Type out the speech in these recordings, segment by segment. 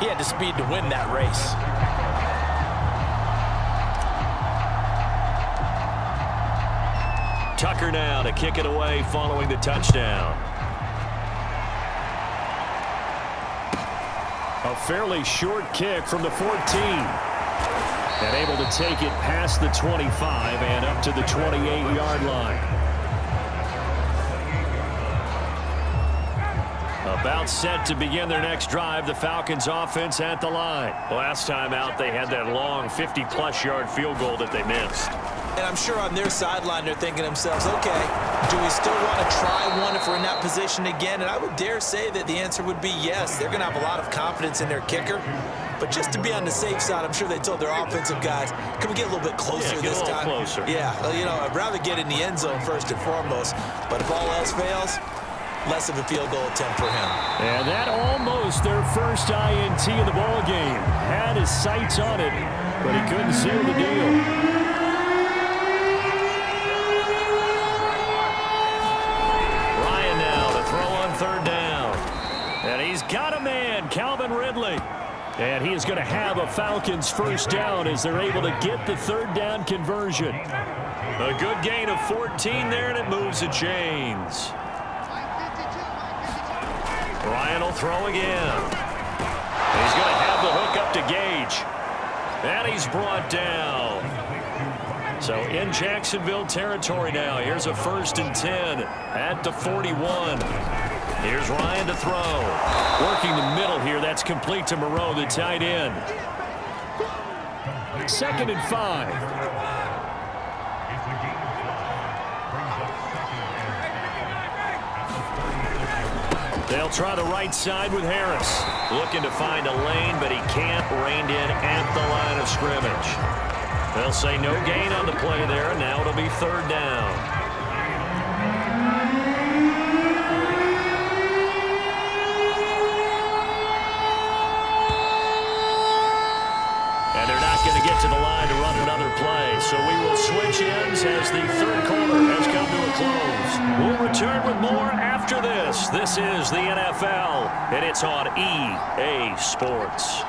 He had the speed to win that race. Tucker now to kick it away following the touchdown. A fairly short kick from the 14. And able to take it past the 25 and up to the 28-yard line. About set to begin their next drive. The Falcons offense at the line. Last time out, they had that long 50-plus yard field goal that they missed. And I'm sure on their sideline, they're thinking to themselves, okay, do we still want to try one if we're in that position again? And I would dare say that the answer would be yes. They're going to have a lot of confidence in their kicker. But just to be on the safe side, I'm sure they told their offensive guys, can we get a little bit closer this time? Closer. Yeah, well, you know, I'd rather get in the end zone first and foremost. But if all else fails, less of a field goal attempt for him. And that almost their first INT in the ball game. Had his sights on it, but he couldn't seal the deal. Third down. And he's got a man, Calvin Ridley. And he is going to have a Falcons first down as they're able to get the third down conversion. A good gain of 14 there, and it moves the chains. Ryan will throw again. He's going to have the hook up to Gage. And he's brought down. So in Jacksonville territory now. Here's a 1st and 10 at the 41. Here's Ryan to throw. Working the middle here. That's complete to Moreau, the tight end. 2nd and 5. They'll try the right side with Harris. Looking to find a lane, but he can't. Reined in at the line of scrimmage. They'll say no gain on the play there. Now it'll be 3rd down. Going to get to the line to run another play. So we will switch ends as the third quarter has come to a close. We'll return with more after this. This is the NFL, and it's on EA Sports.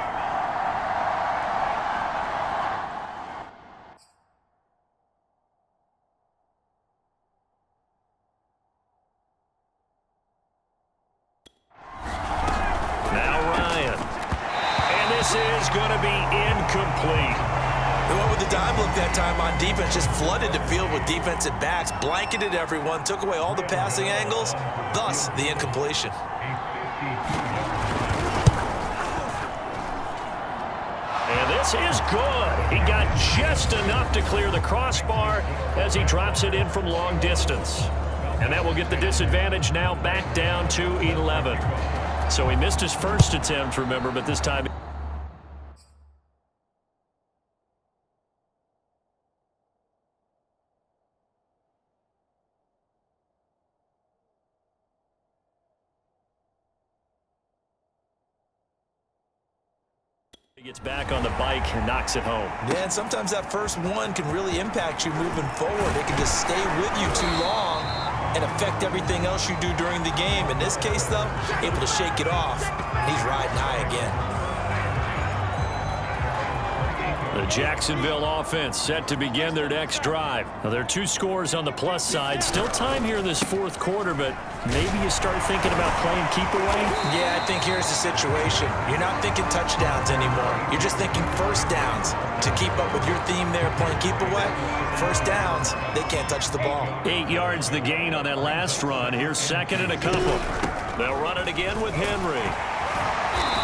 Now Ryan. And this is going to be incomplete. They went with the dime look that time on defense, just flooded the field with defensive backs, blanketed everyone, took away all the passing angles, thus the incompletion. And this is good. He got just enough to clear the crossbar as he drops it in from long distance. And that will get the disadvantage now back down to 11. So he missed his first attempt, remember, but this time he gets back on the bike and knocks it home. Yeah, and sometimes that first one can really impact you moving forward. It can just stay with you too long and affect everything else you do during the game. In this case, though, able to shake it off. He's riding high again. The Jacksonville offense set to begin their next drive. Now, there are 2 scores on the plus side. Still time here in this 4th quarter, but maybe you start thinking about playing keep away? Yeah, I think here's the situation. You're not thinking touchdowns anymore. You're just thinking first downs. To keep up with your theme there, playing keep away, first downs, they can't touch the ball. 8 yards the gain on that last run. Here's 2nd and a couple. They'll run it again with Henry.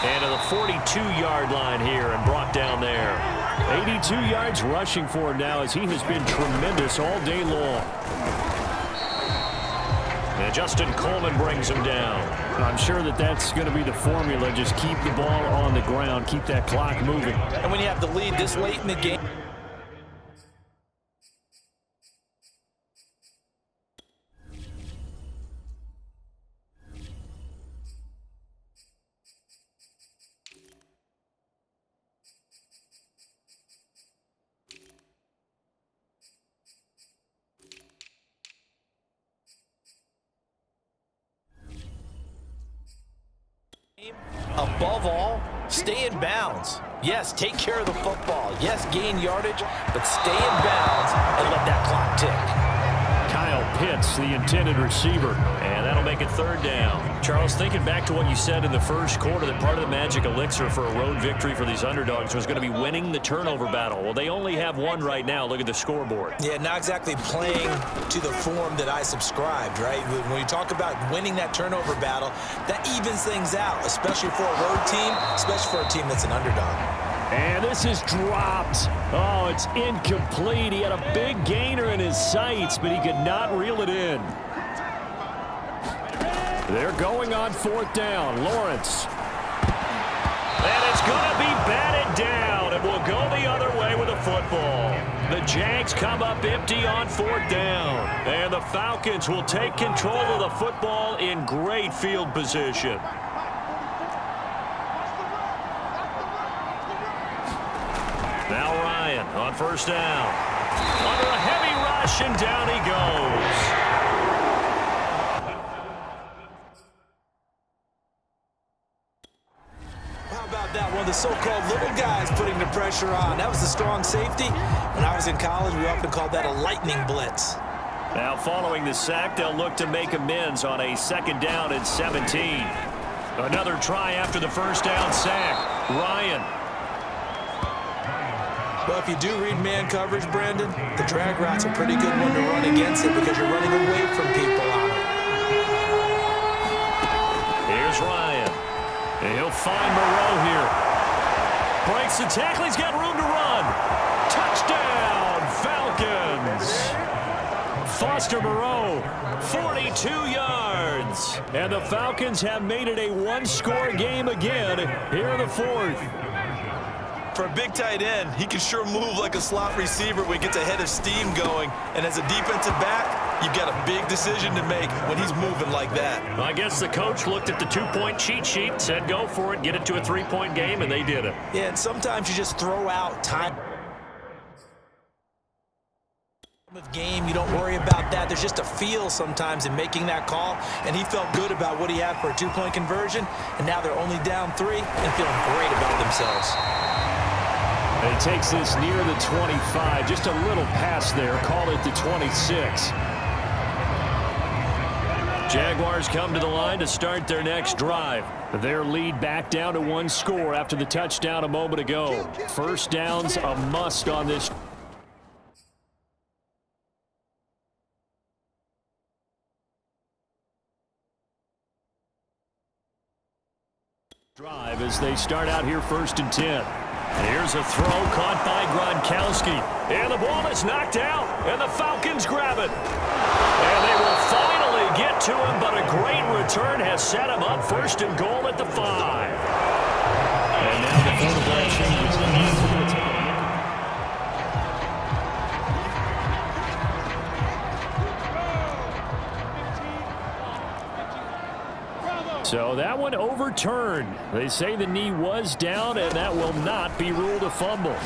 And to the 42-yard line here and brought down there. 82 yards rushing for him now as he has been tremendous all day long. And Justin Coleman brings him down. I'm sure that that's going to be the formula. Just keep the ball on the ground. Keep that clock moving. And when you have the lead this late in the game, Above all, stay in bounds. Yes, take care of the football. Yes, gain yardage, but stay in bounds and let that clock tick. Kyle Pitts, the intended receiver, and that'll make it third down. Charles, thinking back to what you said in the first quarter, that part of the magic elixir for a road victory for these underdogs was going to be winning the turnover battle. Well, they only have one right now. Look at the scoreboard. Yeah, not exactly playing to the form that I subscribed, right? When you talk about winning that turnover battle, that evens things out, especially for a road team, especially for a team that's an underdog. And this is dropped. Oh, it's incomplete. He had a big gainer in his sights, but he could not reel it in. They're going on fourth down. Lawrence. And it's going to be batted down, and we'll go the other way with the football. The Jags come up empty on fourth down, and the Falcons will take control of the football in great field position. Now Ryan on first down. Under a heavy rush, and down he goes. How about that? One of the so-called little guys putting the pressure on. That was the strong safety. When I was in college, we often called that a lightning blitz. Now following the sack, they'll look to make amends on a second down and 17. Another try after the first down sack. Ryan. Well, if you do read man coverage, Brandon, the drag route's a pretty good one to run against it because you're running away from people on it. Here's Ryan. He'll find Moreau here. Breaks the tackle. He's got room to run. Touchdown, Falcons. Foster Moreau, 42 yards. And the Falcons have made it a one-score game again here in the fourth. For a big tight end, he can sure move like a slot receiver when he gets a head of steam going. And as a defensive back, you've got a big decision to make when he's moving like that. Well, I guess the coach looked at the two-point cheat sheet, said go for it, get it to a three-point game, and they did it. Yeah, and sometimes you just throw out time of game. You don't worry about that. There's just a feel sometimes in making that call, and he felt good about what he had for a two-point conversion, and now they're only down 3 and feeling great about themselves. He takes this near the 25, just a little pass there, call it the 26. Jaguars come to the line to start their next drive. Their lead back down to 1 score after the touchdown a moment ago. First down's a must on this drive as they start out here first and 10. Here's a throw caught by Gronkowski. And the ball is knocked out, and the Falcons grab it. And they will finally get to him, but a great return has set him up first and goal at the 5. And now the quarterback changes into the top. So that one overturned. They say the knee was down, and that will not be ruled a fumble.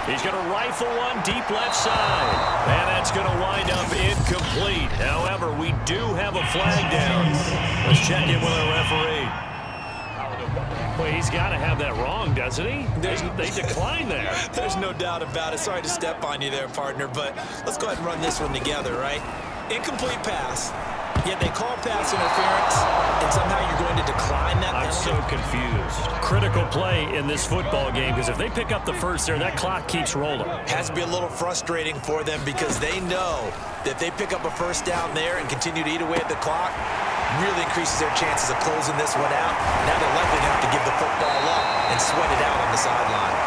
He's going to rifle one deep left side. And that's going to wind up incomplete. However, we do have a flag down. Let's check in with our referee. Well, he's got to have that wrong, doesn't he? They declined there. There's no doubt about it. Sorry to step on you there, partner, but let's go ahead and run this one together, right? Incomplete pass. Yet they call pass interference, and somehow you're going to decline that penalty. I'm so confused. Critical play in this football game, because if they pick up the first there, that clock keeps rolling. Has to be a little frustrating for them because they know that if they pick up a first down there and continue to eat away at the clock, really increases their chances of closing this one out. Now they're likely to have to give the football up and sweat it out on the sideline.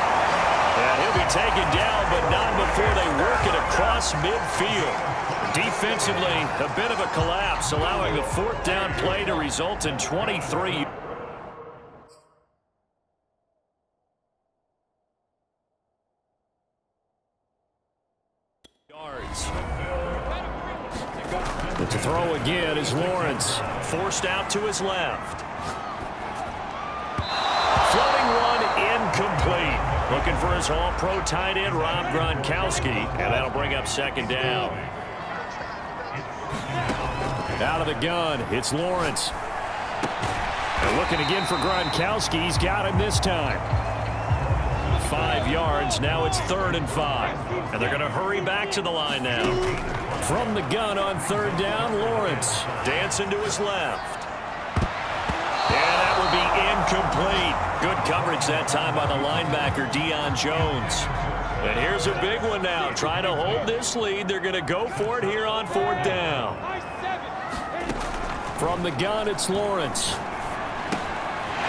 And he'll be taken down, but not before they work it across midfield. Defensively, a bit of a collapse, allowing the fourth down play to result in 23 yards. But to throw again is Lawrence, forced out to his left. Floating one, incomplete. Looking for his all-pro tight end, Rob Gronkowski, and that'll bring up second down. Out of the gun, it's Lawrence. And They're looking again for Gronkowski. He's got him this time. 5 yards. Now it's 3rd and 5. And they're going to hurry back to the line now. From the gun on 3rd down, Lawrence dancing to his left. And that would be incomplete. Good coverage that time by the linebacker, Deion Jones. And here's a big one now. Trying to hold this lead. They're going to go for it here on 4th down. From the gun, it's Lawrence.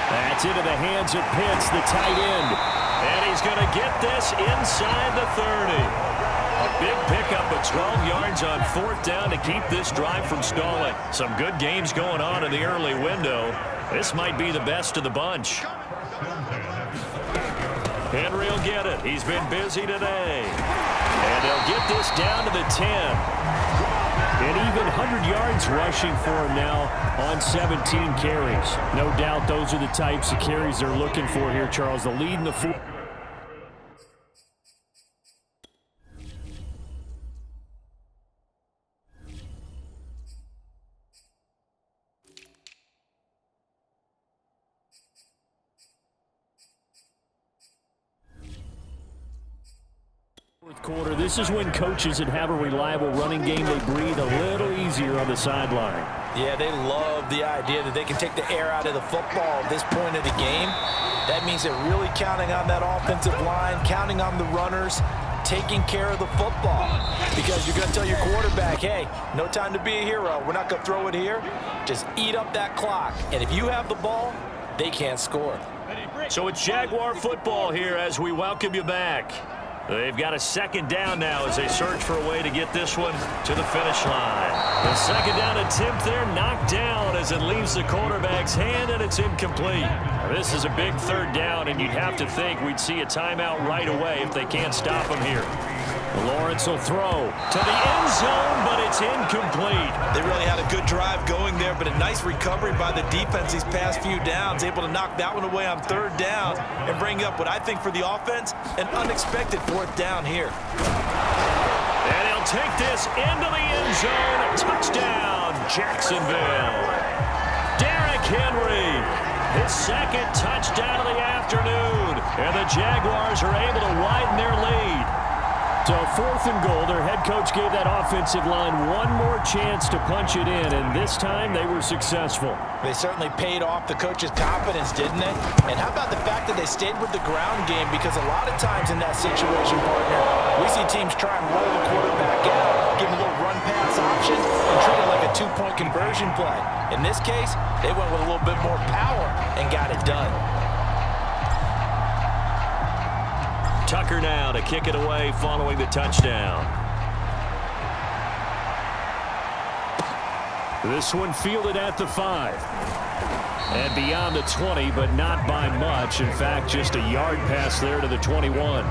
That's into the hands of Pitts, the tight end. And he's going to get this inside the 30. A big pickup of 12 yards on 4th down to keep this drive from stalling. Some good games going on in the early window. This might be the best of the bunch. Henry will get it. He's been busy today. And they'll get this down to the 10. And even 100 yards rushing for him now on 17 carries. No doubt those are the types of carries they're looking for here, Charles. The lead in the fourth. Quarter. This is when coaches that have a reliable running game, they breathe a little easier on the sideline. Yeah, they love the idea that they can take the air out of the football at this point of the game. That means they're really counting on that offensive line, counting on the runners, taking care of the football. Because you're going to tell your quarterback, hey, no time to be a hero. We're not going to throw it here. Just eat up that clock. And if you have the ball, they can't score. So it's Jaguar football here as we welcome you back. They've got a 2nd down now as they search for a way to get this one to the finish line. The 2nd down attempt there knocked down as it leaves the quarterback's hand, and it's incomplete. Now, this is a big 3rd down, and you'd have to think we'd see a timeout right away if they can't stop him here. Lawrence will throw to the end zone, but it's incomplete. They really had a good drive going there, but a nice recovery by the defense these past few downs, able to knock that one away on 3rd down and bring up what I think for the offense, an unexpected 4th down here. And he'll take this into the end zone. Touchdown, Jacksonville. Derrick Henry, his 2nd touchdown of the afternoon. And the Jaguars are able to widen their lead. So 4th and goal, their head coach gave that offensive line one more chance to punch it in, and this time they were successful. They certainly paid off the coach's confidence, didn't they? And how about the fact that they stayed with the ground game? Because a lot of times in that situation, partner, we see teams try and roll the quarterback out, give him a little run-pass option, and treat it like a 2-point conversion play. In this case, they went with a little bit more power and got it done. Tucker now to kick it away following the touchdown. This one fielded at the 5. And beyond the 20, but not by much. In fact, just a yard pass there to the 21.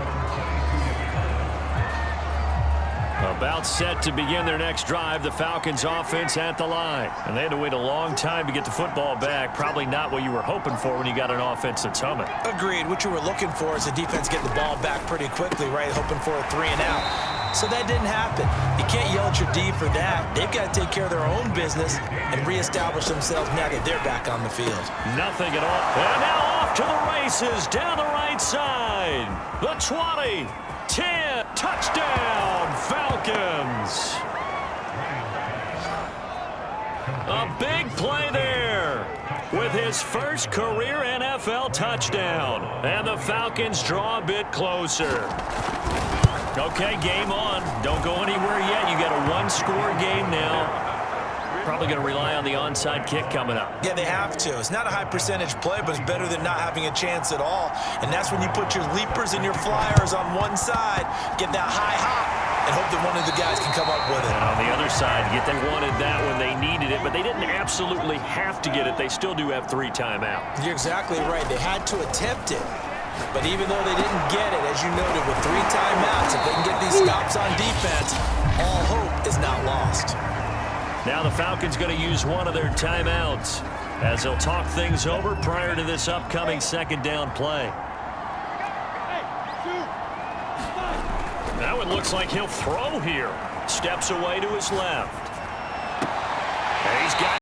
About set to begin their next drive, the Falcons offense at the line. And they had to wait a long time to get the football back. Probably not what you were hoping for when you got an offense that's humming. Agreed. What you were looking for is the defense getting the ball back pretty quickly, right? Hoping for a 3 and out. So that didn't happen. You can't yell at your D for that. They've got to take care of their own business and reestablish themselves now that they're back on the field. Nothing at all. And now off to the races down the right side. The 20. 10, touchdown, Falcons. A big play there with his first career NFL touchdown. And the Falcons draw a bit closer. Okay, game on. Don't go anywhere yet. You got a 1-score game now. Probably going to rely on the onside kick coming up. Yeah, they have to. It's not a high percentage play, but it's better than not having a chance at all. And that's when you put your leapers and your flyers on one side, get that high hop, and hope that one of the guys can come up with it. And on the other side, they wanted that when they needed it, but they didn't absolutely have to get it. They still do have 3 timeouts. You're exactly right. They had to attempt it. But even though they didn't get it, as you noted, with 3 timeouts, if they can get these stops on defense, all hope is not lost. Now the Falcons going to use one of their timeouts as they'll talk things over prior to this upcoming 2nd down play. Now it looks like he'll throw here. Steps away to his left. And he's got